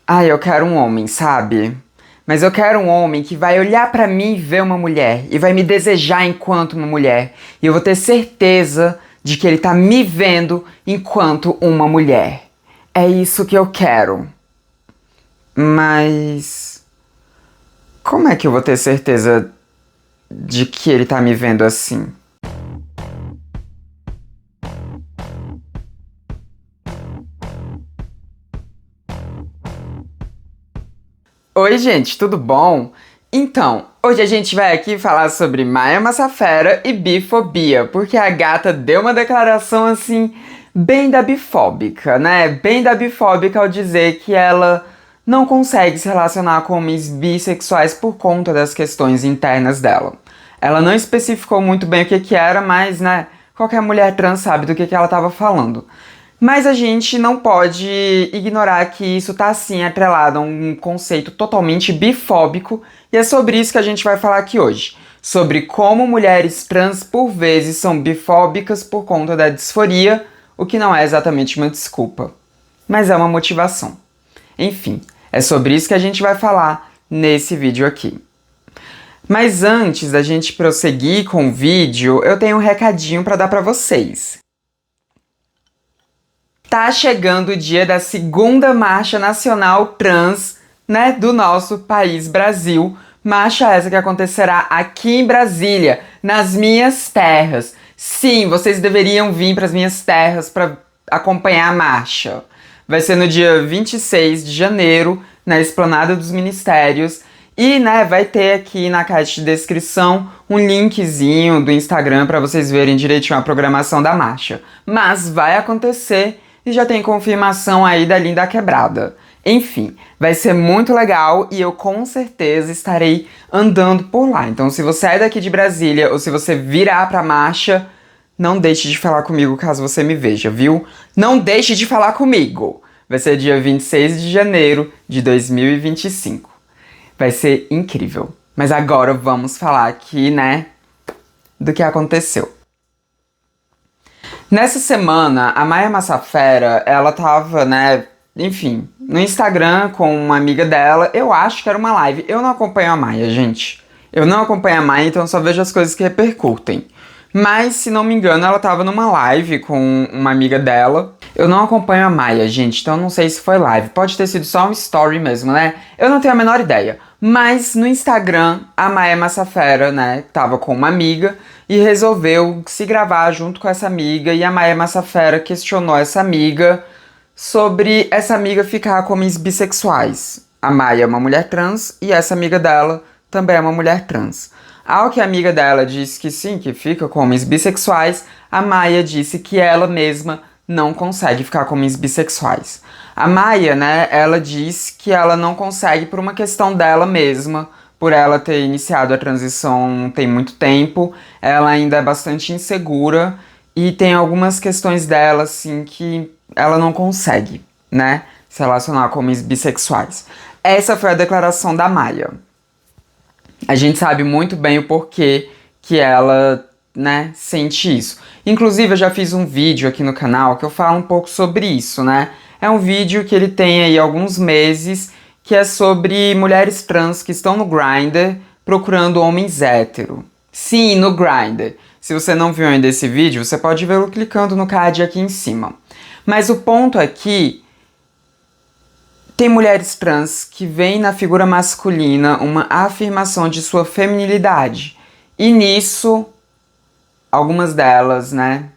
Ai, eu quero um homem, sabe? Mas eu quero um homem que vai olhar pra mim e ver uma mulher e vai me desejar enquanto uma mulher. E eu vou ter certeza de que ele tá me vendo enquanto uma mulher. É isso que eu quero. Mas como é que eu vou ter certeza de que ele tá me vendo assim? Oi, gente, tudo bom? Então, hoje a gente vai aqui falar sobre Maia Massafera e bifobia, porque a gata deu uma declaração assim, bem da bifóbica, né? Bem da bifóbica ao dizer que ela não consegue se relacionar com homens bissexuais por conta das questões internas dela. Ela não especificou muito bem o que que era, mas, né, qualquer mulher trans sabe do que ela estava falando. Mas a gente não pode ignorar que isso tá sim atrelado a um conceito totalmente bifóbico, e é sobre isso que a gente vai falar aqui hoje. Sobre como mulheres trans por vezes são bifóbicas por conta da disforia, o que não é exatamente uma desculpa, mas é uma motivação. Enfim, é sobre isso que a gente vai falar nesse vídeo aqui. Mas antes da gente prosseguir com o vídeo, eu tenho um recadinho para dar para vocês. Tá chegando o dia da segunda Marcha Nacional Trans, né, do nosso país Brasil. Marcha essa que acontecerá aqui em Brasília, nas minhas terras. Sim, vocês deveriam vir para as minhas terras para acompanhar a marcha. Vai ser no dia 26 de janeiro, na Esplanada dos Ministérios. E, né, vai ter aqui na caixa de descrição um linkzinho do Instagram para vocês verem direitinho a programação da marcha. Mas vai acontecer e já tem confirmação aí da Linda Quebrada. Enfim, vai ser muito legal e eu com certeza estarei andando por lá. Então, se você é daqui de Brasília ou se você virar pra marcha, não deixe de falar comigo caso você me veja, viu? Não deixe de falar comigo! Vai ser dia 26 de janeiro de 2025. Vai ser incrível. Mas agora vamos falar aqui, né, do que aconteceu. Nessa semana, a Maia Massafera, ela tava, né, enfim, no Instagram com uma amiga dela. Eu acho que era uma live. Eu não acompanho a Maia, gente. Eu não acompanho a Maia, então só vejo as coisas que repercutem. Mas, se não me engano, ela tava numa live com uma amiga dela. Eu não acompanho a Maia, gente, então não sei se foi live. Pode ter sido só um story mesmo, né? Eu não tenho a menor ideia. Mas no Instagram, a Maia Massafera, né, tava com uma amiga e resolveu se gravar junto com essa amiga. E a Maia Massafera questionou essa amiga sobre essa amiga ficar com homens bissexuais. A Maia é uma mulher trans e essa amiga dela também é uma mulher trans. Ao que a amiga dela disse que sim, que fica com homens bissexuais, a Maia disse que ela mesma não consegue ficar com homens bissexuais. A Maia, né, ela diz que ela não consegue por uma questão dela mesma, por ela ter iniciado a transição não tem muito tempo, ela ainda é bastante insegura e tem algumas questões dela, assim, que ela não consegue, né, se relacionar com homens bissexuais. Essa foi a declaração da Maia. A gente sabe muito bem o porquê que ela, né, sente isso. Inclusive, eu já fiz um vídeo aqui no canal que eu falo um pouco sobre isso, né? É um vídeo que ele tem aí alguns meses, que é sobre mulheres trans que estão no Grindr procurando homens hétero. Sim, no Grindr. Se você não viu ainda esse vídeo, você pode vê-lo clicando no card aqui em cima. Mas o ponto é que tem mulheres trans que veem na figura masculina uma afirmação de sua feminilidade. E nisso, algumas delas, né,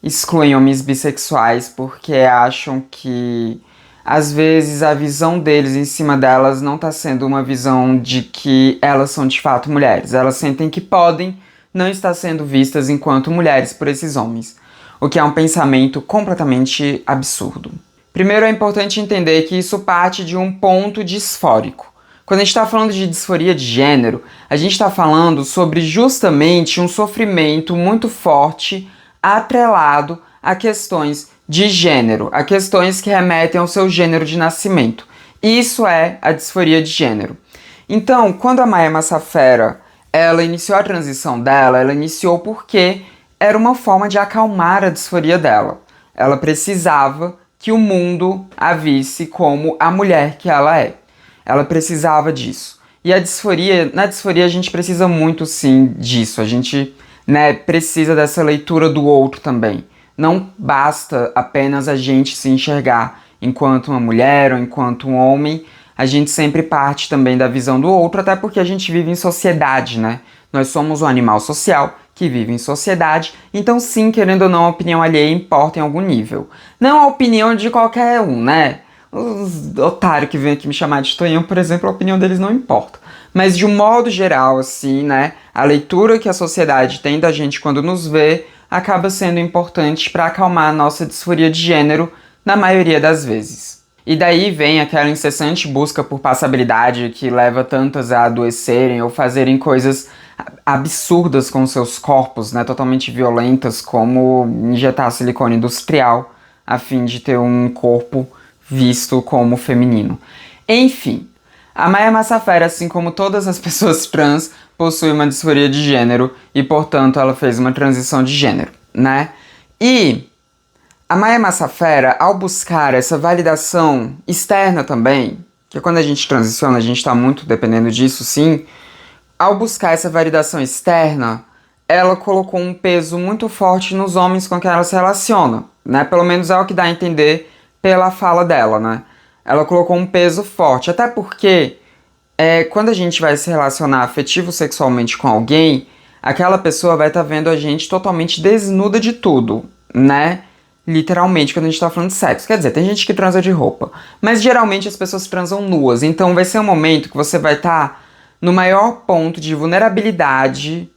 excluem homens bissexuais porque acham que, às vezes, a visão deles em cima delas não está sendo uma visão de que elas são de fato mulheres. Elas sentem que podem não estar sendo vistas enquanto mulheres por esses homens, o que é um pensamento completamente absurdo. Primeiro, é importante entender que isso parte de um ponto disfórico. Quando a gente está falando de disforia de gênero, a gente está falando sobre justamente um sofrimento muito forte atrelado a questões de gênero, a questões que remetem ao seu gênero de nascimento. Isso é a disforia de gênero. Então, quando a Maia Massafera ela iniciou a transição dela, ela iniciou porque era uma forma de acalmar a disforia dela. Ela precisava que o mundo a visse como a mulher que ela é. Ela precisava disso. E na disforia a gente precisa muito sim disso. A gente, né, precisa dessa leitura do outro também. Não basta apenas a gente se enxergar enquanto uma mulher ou enquanto um homem. A gente sempre parte também da visão do outro, até porque a gente vive em sociedade, né? Nós somos um animal social que vive em sociedade, então sim, querendo ou não, a opinião alheia importa em algum nível. Não a opinião de qualquer um, né? Os otários que vêm aqui me chamar de Tonhão, por exemplo, a opinião deles não importa. Mas de um modo geral, assim, né? A leitura que a sociedade tem da gente quando nos vê acaba sendo importante para acalmar a nossa disforia de gênero na maioria das vezes. E daí vem aquela incessante busca por passabilidade que leva tantas a adoecerem ou fazerem coisas absurdas com seus corpos, né, totalmente violentas, como injetar silicone industrial a fim de ter um corpo visto como feminino. Enfim, a Maya Massafera, assim como todas as pessoas trans, possui uma disforia de gênero e, portanto, ela fez uma transição de gênero, né? E a Maya Massafera, ao buscar essa validação externa também, que quando a gente transiciona, a gente está muito dependendo disso, sim. Ao buscar essa validação externa, ela colocou um peso muito forte nos homens com quem ela se relaciona, né? Pelo menos é o que dá a entender pela fala dela, né? Ela colocou um peso forte, até porque quando a gente vai se relacionar afetivo-sexualmente com alguém, aquela pessoa vai estar vendo a gente totalmente desnuda de tudo, né? Literalmente, quando a gente tá falando de sexo. Quer dizer, tem gente que transa de roupa, mas geralmente as pessoas transam nuas, então vai ser um momento que você vai estar no maior ponto de vulnerabilidade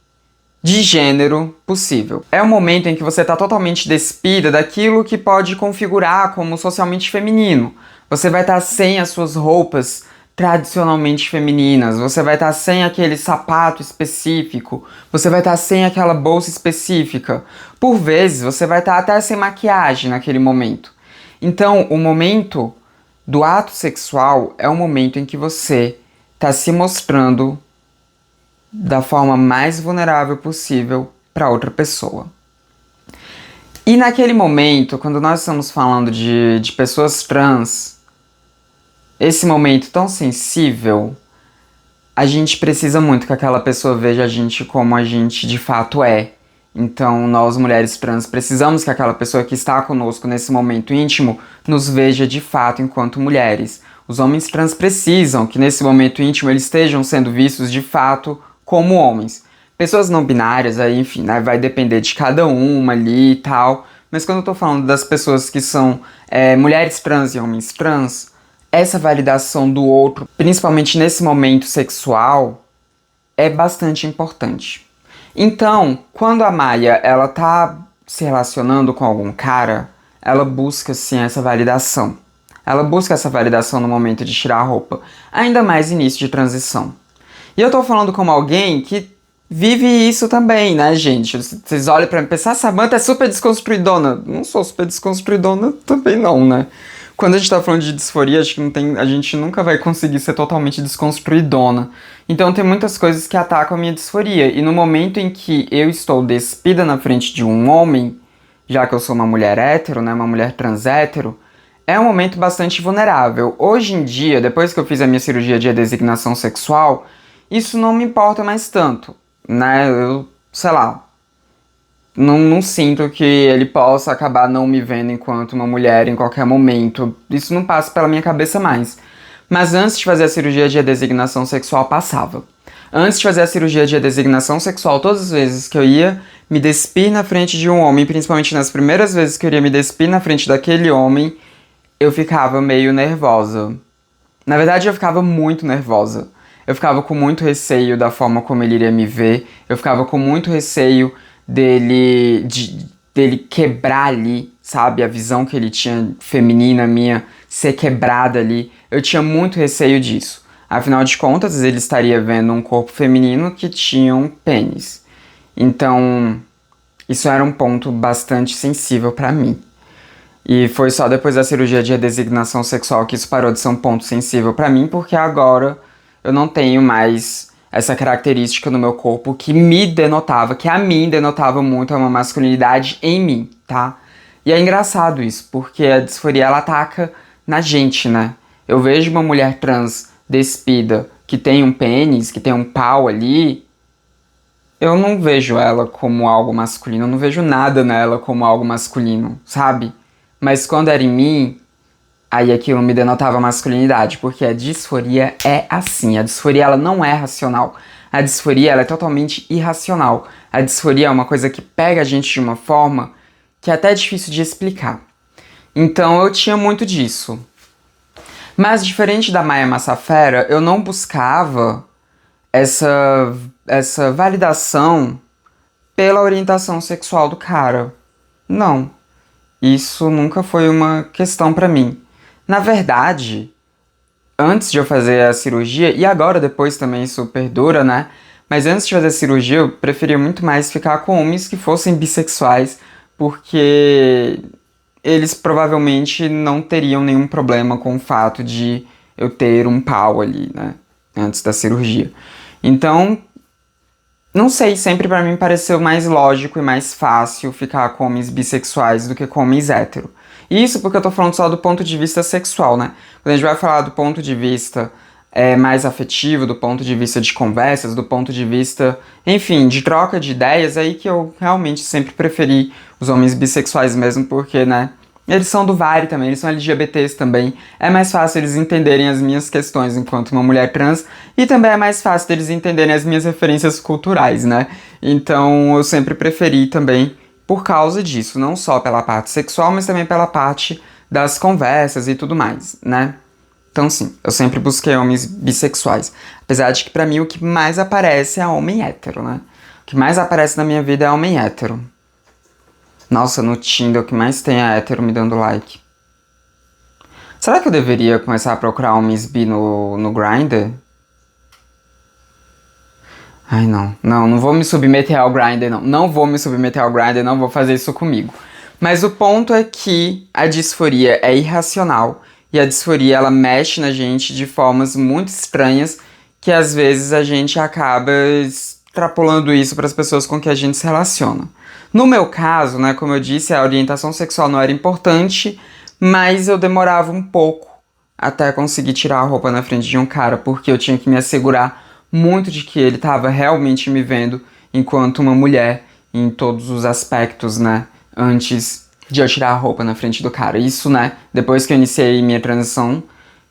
de gênero possível. É o momento em que você está totalmente despida daquilo que pode configurar como socialmente feminino. Você vai estar sem as suas roupas tradicionalmente femininas, você vai estar sem aquele sapato específico, você vai estar sem aquela bolsa específica. Por vezes, você vai estar até sem maquiagem naquele momento. Então, o momento do ato sexual é o momento em que você está se mostrando da forma mais vulnerável possível para outra pessoa. E naquele momento, quando nós estamos falando de pessoas trans, esse momento tão sensível, a gente precisa muito que aquela pessoa veja a gente como a gente de fato é. Então, nós, mulheres trans, precisamos que aquela pessoa que está conosco nesse momento íntimo nos veja de fato enquanto mulheres. Os homens trans precisam que nesse momento íntimo eles estejam sendo vistos de fato como homens. Pessoas não binárias, aí, enfim, né, vai depender de cada uma ali e tal. Mas quando eu tô falando das pessoas que são mulheres trans e homens trans, essa validação do outro, principalmente nesse momento sexual, é bastante importante. Então, quando a Maya, ela tá se relacionando com algum cara, ela busca, sim, essa validação. Ela busca essa validação no momento de tirar a roupa. Ainda mais início de transição. E eu tô falando como alguém que vive isso também, né, gente? Vocês olham pra mim e pensam, Samantha é super desconstruidona. Não sou super desconstruidona também não, né? Quando a gente tá falando de disforia, acho que a gente nunca vai conseguir ser totalmente desconstruidona. Então tem muitas coisas que atacam a minha disforia. E no momento em que eu estou despida na frente de um homem, já que eu sou uma mulher hétero, né, uma mulher trans hétero, é um momento bastante vulnerável. Hoje em dia, depois que eu fiz a minha cirurgia de redesignação sexual, isso não me importa mais tanto, né? Eu, sei lá, não sinto que ele possa acabar não me vendo enquanto uma mulher em qualquer momento. Isso não passa pela minha cabeça mais. Mas antes de fazer a cirurgia de redesignação sexual, passava. Antes de fazer a cirurgia de redesignação sexual, todas as vezes que eu ia me despir na frente de um homem, principalmente nas primeiras vezes que eu iria me despir na frente daquele homem, eu ficava meio nervosa. Na verdade, eu ficava muito nervosa. Eu ficava com muito receio da forma como ele iria me ver. Eu ficava com muito receio dele quebrar ali, sabe? A visão que ele tinha feminina minha ser quebrada ali. Eu tinha muito receio disso. Afinal de contas, ele estaria vendo um corpo feminino que tinha um pênis. Então, isso era um ponto bastante sensível pra mim. E foi só depois da cirurgia de redesignação sexual que isso parou de ser um ponto sensível pra mim, porque agora eu não tenho mais essa característica no meu corpo que me denotava, que a mim denotava muito uma masculinidade em mim, tá? E é engraçado isso, porque a disforia ela ataca na gente, né? Eu vejo uma mulher trans despida que tem um pênis, que tem um pau ali, eu não vejo ela como algo masculino, eu não vejo nada nela como algo masculino, sabe? Mas quando era em mim, aí aquilo me denotava masculinidade, porque a disforia é assim, a disforia ela não é racional. A disforia ela é totalmente irracional. A disforia é uma coisa que pega a gente de uma forma que é até difícil de explicar. Então eu tinha muito disso. Mas diferente da Maia Massafera, eu não buscava essa validação pela orientação sexual do cara. Não, isso nunca foi uma questão pra mim. Na verdade, antes de eu fazer a cirurgia, e agora depois também isso perdura, né? Mas antes de fazer a cirurgia, eu preferia muito mais ficar com homens que fossem bissexuais, porque eles provavelmente não teriam nenhum problema com o fato de eu ter um pau ali, né? Antes da cirurgia. Então, não sei, sempre pra mim pareceu mais lógico e mais fácil ficar com homens bissexuais do que com homens hétero. Isso porque eu tô falando só do ponto de vista sexual, né? Quando a gente vai falar do ponto de vista mais afetivo, do ponto de vista de conversas, do ponto de vista, enfim, de troca de ideias, aí que eu realmente sempre preferi os homens bissexuais mesmo, porque, né? Eles são do VARI também, eles são LGBTs também. É mais fácil eles entenderem as minhas questões enquanto uma mulher trans e também é mais fácil eles entenderem as minhas referências culturais, né? Então eu sempre preferi também por causa disso, não só pela parte sexual, mas também pela parte das conversas e tudo mais, né? Então sim, eu sempre busquei homens bissexuais. Apesar de que pra mim o que mais aparece é homem hétero, né? O que mais aparece na minha vida é homem hétero. Nossa, no Tinder o que mais tem é hétero me dando like. Será que eu deveria começar a procurar homens bi no Grindr? Ai, não. Não vou me submeter ao Grindr, não. Não vou me submeter ao Grindr, não vou fazer isso comigo. Mas o ponto é que a disforia é irracional. E a disforia, ela mexe na gente de formas muito estranhas que às vezes a gente acaba extrapolando isso para as pessoas com que a gente se relaciona. No meu caso, né, como eu disse, a orientação sexual não era importante, mas eu demorava um pouco até conseguir tirar a roupa na frente de um cara, porque eu tinha que me assegurar muito de que ele estava realmente me vendo enquanto uma mulher em todos os aspectos, né, antes de eu tirar a roupa na frente do cara. Isso, né, depois que eu iniciei minha transição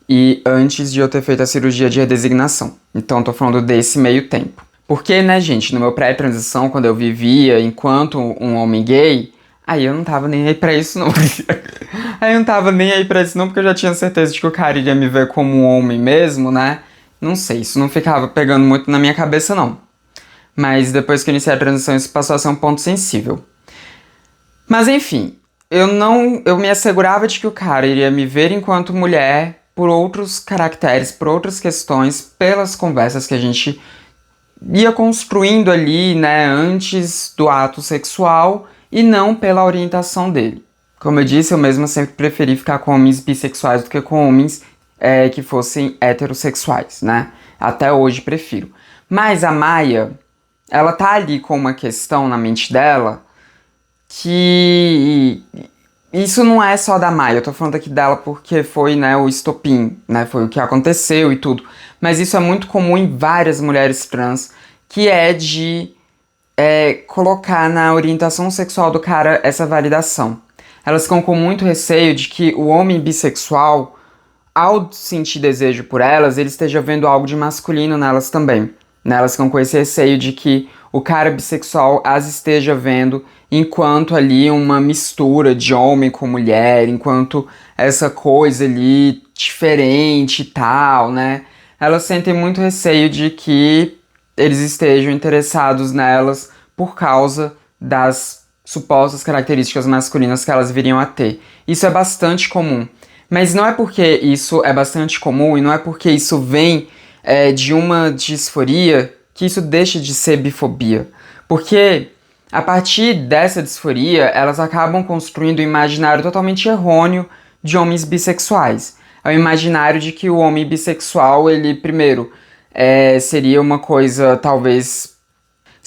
e antes de eu ter feito a cirurgia de redesignação. Então, tô falando desse meio tempo. Porque, né, gente, no meu pré-transição, quando eu vivia enquanto um homem gay, aí eu não tava nem aí pra isso, não. Aí eu não tava nem aí pra isso, não, porque eu já tinha certeza de que o cara iria me ver como um homem mesmo, né? Não sei, isso não ficava pegando muito na minha cabeça, não. Mas depois que eu iniciei a transição, isso passou a ser um ponto sensível. Mas enfim, eu me assegurava de que o cara iria me ver enquanto mulher por outros caracteres, por outras questões, pelas conversas que a gente ia construindo ali, né, antes do ato sexual e não pela orientação dele. Como eu disse, eu mesma sempre preferi ficar com homens bissexuais do que com homens que fossem heterossexuais, né? Até hoje prefiro. Mas a Maia, ela tá ali com uma questão na mente dela que isso não é só da Maia, eu tô falando aqui dela porque foi, né, o estopim, né, foi o que aconteceu e tudo. Mas isso é muito comum em várias mulheres trans, que é de colocar na orientação sexual do cara essa validação. Elas ficam com muito receio de que o homem bissexual, ao sentir desejo por elas, ele esteja vendo algo de masculino nelas também. Né? Elas ficam com esse receio de que o cara bissexual as esteja vendo enquanto ali uma mistura de homem com mulher, enquanto essa coisa ali diferente e tal, né? Elas sentem muito receio de que eles estejam interessados nelas por causa das supostas características masculinas que elas viriam a ter. Isso é bastante comum. Mas não é porque isso é bastante comum e não é porque isso vem de uma disforia que isso deixa de ser bifobia. Porque a partir dessa disforia, elas acabam construindo um imaginário totalmente errôneo de homens bissexuais. É o imaginário de que o homem bissexual, ele, primeiro, seria uma coisa, talvez,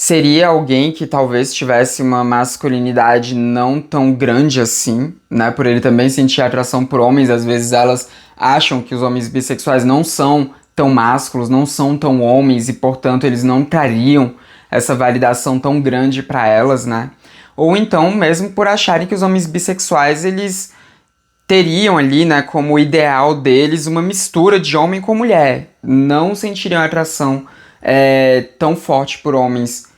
seria alguém que talvez tivesse uma masculinidade não tão grande assim, né? Por ele também sentir atração por homens, às vezes elas acham que os homens bissexuais não são tão másculos, não são tão homens e, portanto, eles não trariam essa validação tão grande para elas, né? Ou então, mesmo por acharem que os homens bissexuais, eles teriam ali, né, como ideal deles uma mistura de homem com mulher. Não sentiriam atração tão forte por homens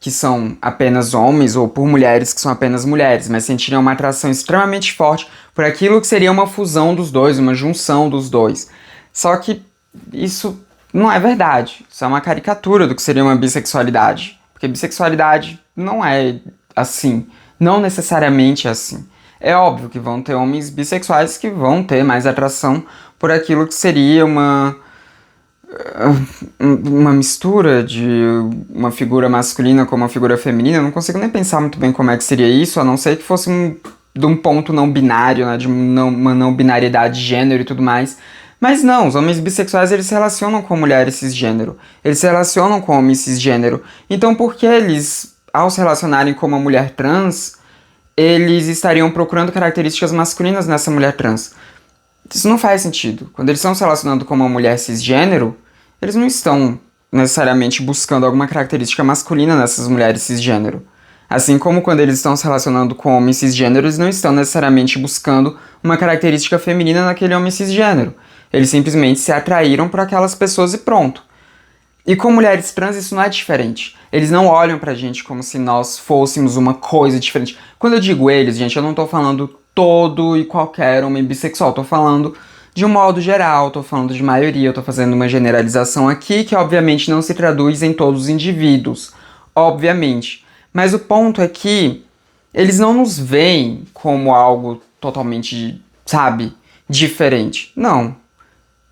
que são apenas homens ou por mulheres que são apenas mulheres, mas sentiriam uma atração extremamente forte por aquilo que seria uma fusão dos dois, uma junção dos dois. Só que isso não é verdade. Isso é uma caricatura do que seria uma bissexualidade. Porque bissexualidade não é assim. Não necessariamente assim. É óbvio que vão ter homens bissexuais que vão ter mais atração por aquilo que seria uma mistura de uma figura masculina com uma figura feminina. Eu não consigo nem pensar muito bem como é que seria isso, a não ser que fosse de um ponto não binário, né, de uma não binariedade de gênero e tudo mais. Mas não, os homens bissexuais eles se relacionam com mulheres cisgênero, eles se relacionam com homens cisgênero. Então por que eles, ao se relacionarem com uma mulher trans, eles estariam procurando características masculinas nessa mulher trans? Isso não faz sentido. Quando eles estão se relacionando com uma mulher cisgênero, eles não estão necessariamente buscando alguma característica masculina nessas mulheres cisgênero. Assim como quando eles estão se relacionando com homens cisgênero, eles não estão necessariamente buscando uma característica feminina naquele homem cisgênero. Eles simplesmente se atraíram por aquelas pessoas e pronto. E com mulheres trans isso não é diferente. Eles não olham pra gente como se nós fôssemos uma coisa diferente. Quando eu digo eles, gente, eu não tô falando todo e qualquer homem bissexual. Tô falando de um modo geral, tô falando de maioria, eu tô fazendo uma generalização aqui que obviamente não se traduz em todos os indivíduos. Obviamente. Mas o ponto é que eles não nos veem como algo totalmente, sabe, diferente. Não.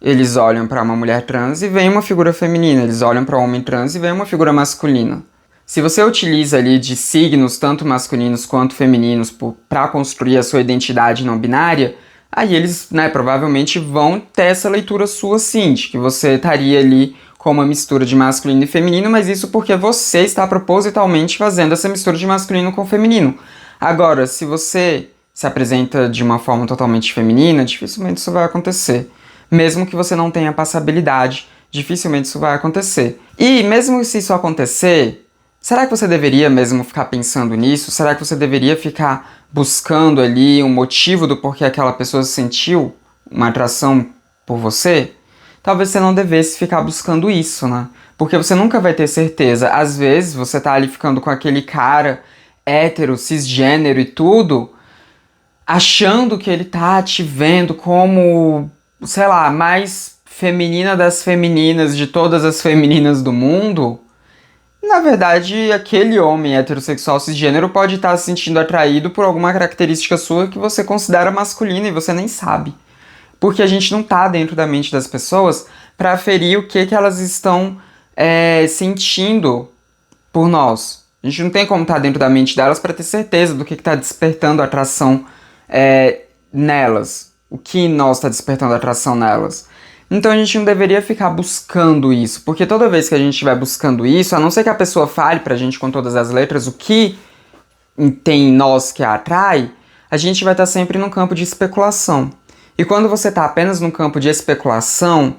Eles olham para uma mulher trans e veem uma figura feminina, eles olham para um homem trans e veem uma figura masculina. Se você utiliza ali de signos tanto masculinos quanto femininos para construir a sua identidade não binária, aí eles, né, provavelmente vão ter essa leitura sua sim, de que você estaria ali com uma mistura de masculino e feminino, mas isso porque você está propositalmente fazendo essa mistura de masculino com feminino. Agora, se você se apresenta de uma forma totalmente feminina, dificilmente isso vai acontecer. Mesmo que você não tenha passabilidade, dificilmente isso vai acontecer. E mesmo se isso acontecer, será que você deveria mesmo ficar pensando nisso? Será que você deveria ficar buscando ali um motivo do porquê aquela pessoa sentiu uma atração por você? Talvez você não devesse ficar buscando isso, né? Porque você nunca vai ter certeza. Às vezes você tá ali ficando com aquele cara hétero, cisgênero e tudo, achando que ele tá te vendo como, sei lá, mais feminina das femininas de todas as femininas do mundo. Na verdade, aquele homem heterossexual cisgênero pode estar se sentindo atraído por alguma característica sua que você considera masculina e você nem sabe. Porque a gente não tá dentro da mente das pessoas para aferir o que elas estão sentindo por nós. A gente não tem como estar dentro da mente delas para ter certeza do que está despertando atração nelas. O que nós está despertando atração nelas. Então a gente não deveria ficar buscando isso, porque toda vez que a gente estiver buscando isso, a não ser que a pessoa fale pra gente com todas as letras o que tem em nós que a atrai, a gente vai estar sempre num campo de especulação. E quando você está apenas num campo de especulação,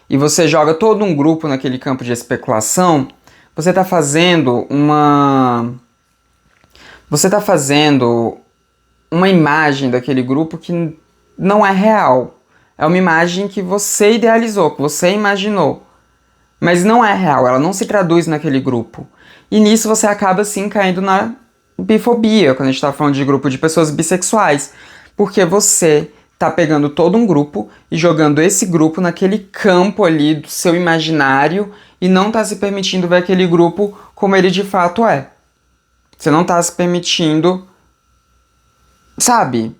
e você joga todo um grupo naquele campo de especulação, você está fazendo uma imagem daquele grupo que não é real. É uma imagem que você idealizou, que você imaginou. Mas não é real, ela não se traduz naquele grupo. E nisso você acaba, sim, caindo na bifobia, quando a gente tá falando de grupo de pessoas bissexuais. Porque você tá pegando todo um grupo e jogando esse grupo naquele campo ali do seu imaginário e não tá se permitindo ver aquele grupo como ele de fato é. Você não tá se permitindo, sabe,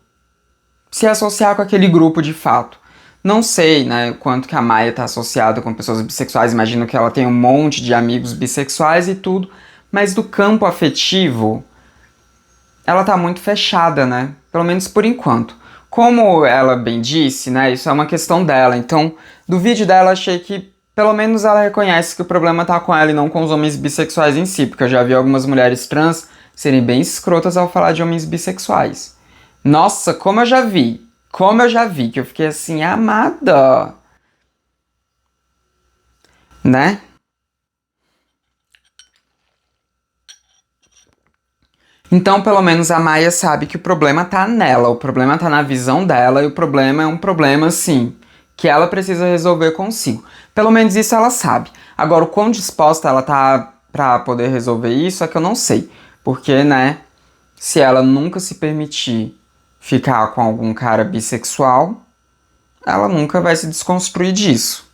se associar com aquele grupo de fato. Não sei, né, quanto que a Maia tá associada com pessoas bissexuais, imagino que ela tem um monte de amigos bissexuais e tudo, mas do campo afetivo, ela tá muito fechada, né, pelo menos por enquanto. Como ela bem disse, né, isso é uma questão dela, então, do vídeo dela achei que Pelo menos ela reconhece que o problema tá com ela e não com os homens bissexuais em si, porque eu já vi algumas mulheres trans serem bem escrotas ao falar de homens bissexuais. Nossa, como eu já vi! Como eu já vi, que eu fiquei assim, amada! Né? Então, pelo menos a Maia sabe que o problema tá nela, o problema tá na visão dela e o problema é um problema, assim, que ela precisa resolver consigo. Pelo menos isso ela sabe. Agora, o quão disposta ela tá pra poder resolver isso é que eu não sei. Porque, né, se ela nunca se permitir ficar com algum cara bissexual, ela nunca vai se desconstruir disso.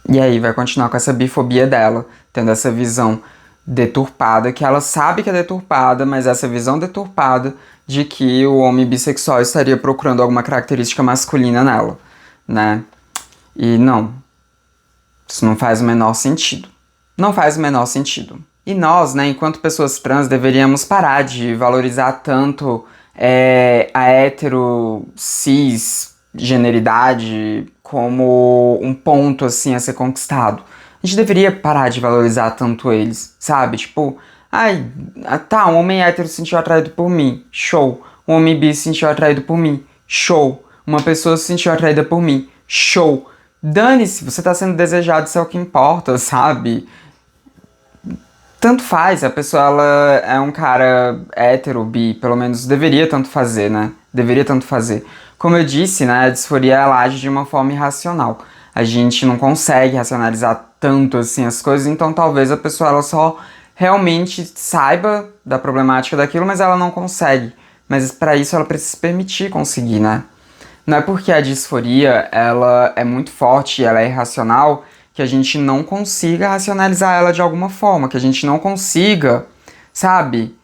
E aí vai continuar com essa bifobia dela, tendo essa visão deturpada, que ela sabe que é deturpada, mas essa visão deturpada de que o homem bissexual estaria procurando alguma característica masculina nela, né? E não, isso não faz o menor sentido. Não faz o menor sentido. E nós, né, enquanto pessoas trans, deveríamos parar de valorizar tanto a hétero cis generidade como um ponto assim a ser conquistado. A gente deveria parar de valorizar tanto eles, sabe? Tipo, ai, tá, um homem hétero se sentiu atraído por mim, show. Um homem bi se sentiu atraído por mim, show. Uma pessoa se sentiu atraída por mim, show. Dane-se, você tá sendo desejado, isso é o que importa, sabe? Tanto faz, a pessoa ela é um cara hétero, bi, pelo menos deveria tanto fazer, né? Deveria tanto fazer. Como eu disse, né, a disforia ela age de uma forma irracional. A gente não consegue racionalizar tanto assim as coisas, então talvez a pessoa ela só realmente saiba da problemática daquilo, mas ela não consegue. Mas para isso ela precisa se permitir conseguir, né? Não é porque a disforia ela é muito forte e ela é irracional que a gente não consiga racionalizar ela de alguma forma, que a gente não consiga, sabe,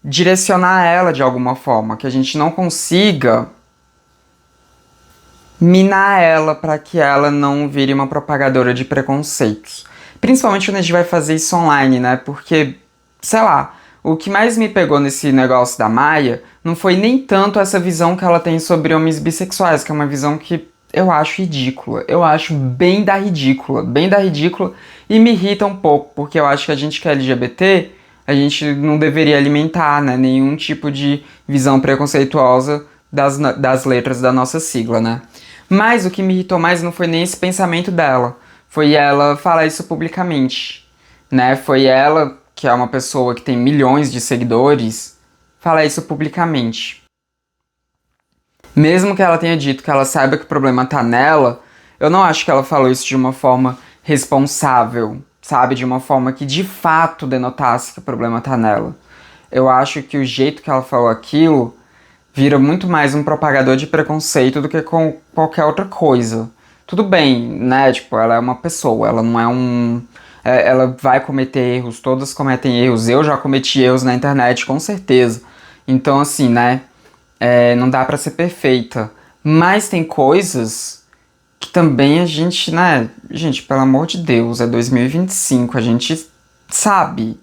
direcionar ela de alguma forma, que a gente não consiga minar ela para que ela não vire uma propagadora de preconceitos. Principalmente quando a gente vai fazer isso online, né? Porque, sei lá, o que mais me pegou nesse negócio da Maia não foi nem tanto essa visão que ela tem sobre homens bissexuais, que é uma visão que eu acho ridícula. Eu acho bem da ridícula, e me irrita um pouco, porque eu acho que a gente que é LGBT, a gente não deveria alimentar, né, nenhum tipo de visão preconceituosa das letras da nossa sigla, né? Mas o que me irritou mais não foi nem esse pensamento dela, foi ela falar isso publicamente, né? Foi ela, que é uma pessoa que tem milhões de seguidores, falar isso publicamente. Mesmo que ela tenha dito que ela saiba que o problema tá nela, eu não acho que ela falou isso de uma forma responsável, sabe? De uma forma que de fato denotasse que o problema tá nela. Eu acho que o jeito que ela falou aquilo vira muito mais um propagador de preconceito do que com qualquer outra coisa. Tudo bem, né? Tipo, ela é uma pessoa, ela não é um. Ela vai cometer erros, todas cometem erros. Eu já cometi erros na internet, com certeza. Então, assim, né? Não dá pra ser perfeita. Mas tem coisas que também a gente, né? Gente, pelo amor de Deus, é 2025, a gente sabe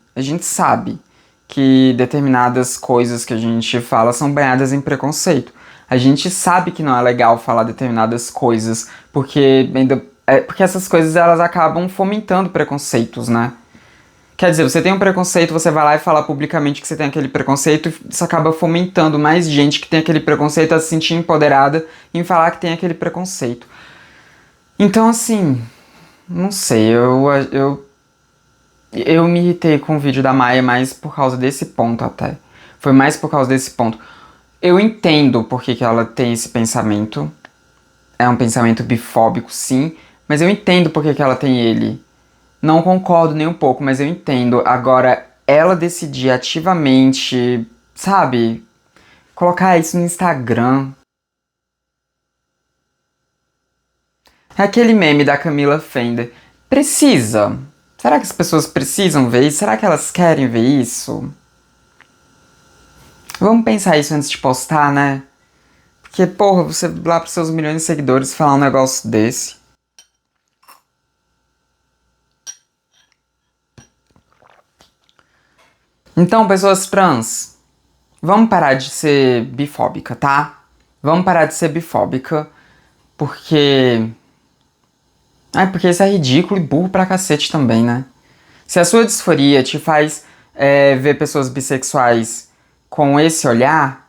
que determinadas coisas que a gente fala são banhadas em preconceito. A gente sabe que não é legal falar determinadas coisas, porque essas coisas elas acabam fomentando preconceitos, né? Quer dizer, você tem um preconceito, você vai lá e fala publicamente que você tem aquele preconceito, e isso acaba fomentando mais gente que tem aquele preconceito a se sentir empoderada em falar que tem aquele preconceito. Então, assim, não sei, eu me irritei com o vídeo da Maia mais por causa desse ponto até. Foi mais por causa desse ponto. Eu entendo por que ela tem esse pensamento. É um pensamento bifóbico, sim, mas eu entendo por que ela tem ele. Não concordo nem um pouco, mas eu entendo. Agora, ela decidir ativamente, sabe, colocar isso no Instagram. É aquele meme da Camila Fender. Precisa. Será que as pessoas precisam ver isso? Será que elas querem ver isso? Vamos pensar isso antes de postar, né? Porque, porra, você lá pros seus milhões de seguidores falar um negócio desse. Então, pessoas trans, vamos parar de ser bifóbica, tá? Vamos parar de ser bifóbica. Porque... porque isso é ridículo e burro pra cacete também, né? Se a sua disforia te faz ver pessoas bissexuais com esse olhar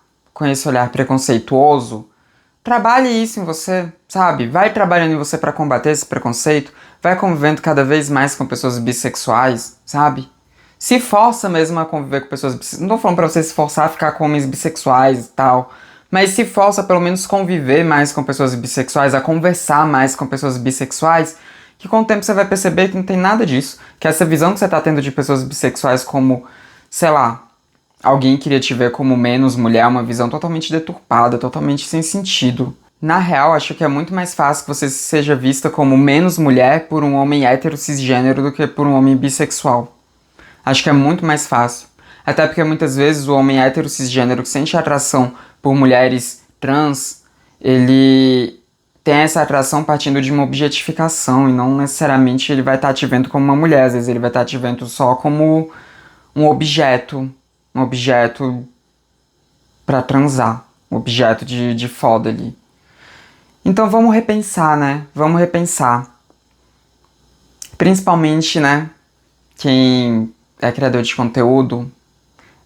preconceituoso, trabalhe isso em você, sabe? Vai trabalhando em você pra combater esse preconceito, vai convivendo cada vez mais com pessoas bissexuais, sabe? Se força mesmo a conviver com pessoas bissexuais. Não tô falando pra você se forçar a ficar com homens bissexuais e tal, mas se força a pelo menos conviver mais com pessoas bissexuais, a conversar mais com pessoas bissexuais, que com o tempo você vai perceber que não tem nada disso, que essa visão que você tá tendo de pessoas bissexuais como, sei lá, alguém queria te ver como menos mulher, uma visão totalmente deturpada, totalmente sem sentido. Na real, acho que é muito mais fácil que você seja vista como menos mulher por um homem hétero cisgênero do que por um homem bissexual. Acho que é muito mais fácil. Até porque muitas vezes o homem hétero cisgênero que sente atração por mulheres trans, ele tem essa atração partindo de uma objetificação e não necessariamente ele vai estar te vendo como uma mulher. Às vezes ele vai estar te vendo só como um objeto pra transar, um objeto de foda ali. Então vamos repensar, né? Vamos repensar. Principalmente, né? Quem é criador de conteúdo,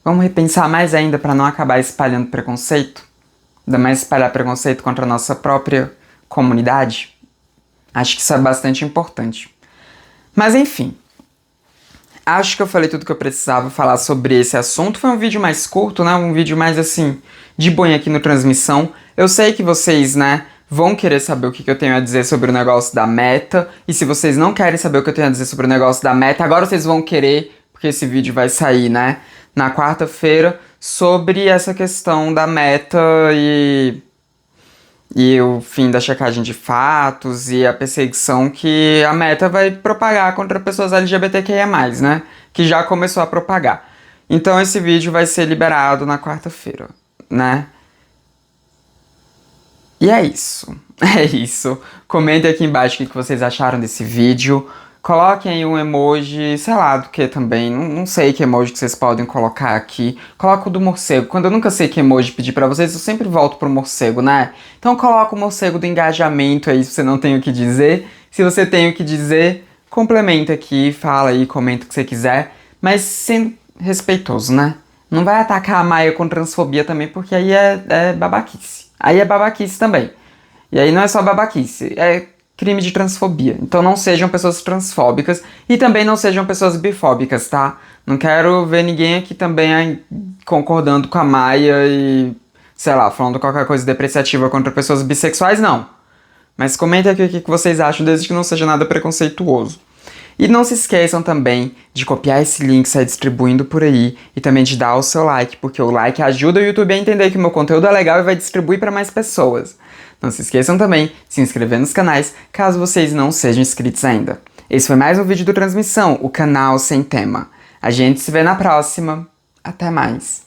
vamos repensar mais ainda para não acabar espalhando preconceito, ainda mais espalhar preconceito contra a nossa própria comunidade. Acho que isso é bastante importante. Mas enfim, acho que eu falei tudo que eu precisava falar sobre esse assunto. Foi um vídeo mais curto, né? Um vídeo mais assim, de boinha aqui no Transmissão. Eu sei que vocês, né, vão querer saber o que eu tenho a dizer sobre o negócio da Meta. E se vocês não querem saber o que eu tenho a dizer sobre o negócio da Meta, agora vocês vão querer, porque esse vídeo vai sair, né, na quarta-feira, sobre essa questão da Meta e o fim da checagem de fatos e a perseguição que a Meta vai propagar contra pessoas LGBTQIA+, né? Que já começou a propagar. Então esse vídeo vai ser liberado na quarta-feira, né? E é isso. É isso. Comentem aqui embaixo o que vocês acharam desse vídeo. Coloquem aí um emoji, sei lá do que também. Não sei que emoji que vocês podem colocar aqui. Coloca o do morcego. Quando eu nunca sei que emoji pedir pra vocês, eu sempre volto pro morcego, né? Então coloca o morcego do engajamento aí se você não tem o que dizer. Se você tem o que dizer, complementa aqui, fala aí, comenta o que você quiser. Mas sendo respeitoso, né? Não vai atacar a Maia com transfobia também, porque aí é babaquice. Aí é babaquice também. E aí não é só babaquice, é crime de transfobia. Então não sejam pessoas transfóbicas e também não sejam pessoas bifóbicas, tá? Não quero ver ninguém aqui também concordando com a Maia e, sei lá, falando qualquer coisa depreciativa contra pessoas bissexuais, não. Mas comentem aqui o que vocês acham, desde que não seja nada preconceituoso. E não se esqueçam também de copiar esse link, sair distribuindo por aí e também de dar o seu like, porque o like ajuda o YouTube a entender que o meu conteúdo é legal e vai distribuir para mais pessoas. Não se esqueçam também de se inscrever nos canais, caso vocês não sejam inscritos ainda. Esse foi mais um vídeo do Transmissão, o canal sem tema. A gente se vê na próxima. Até mais.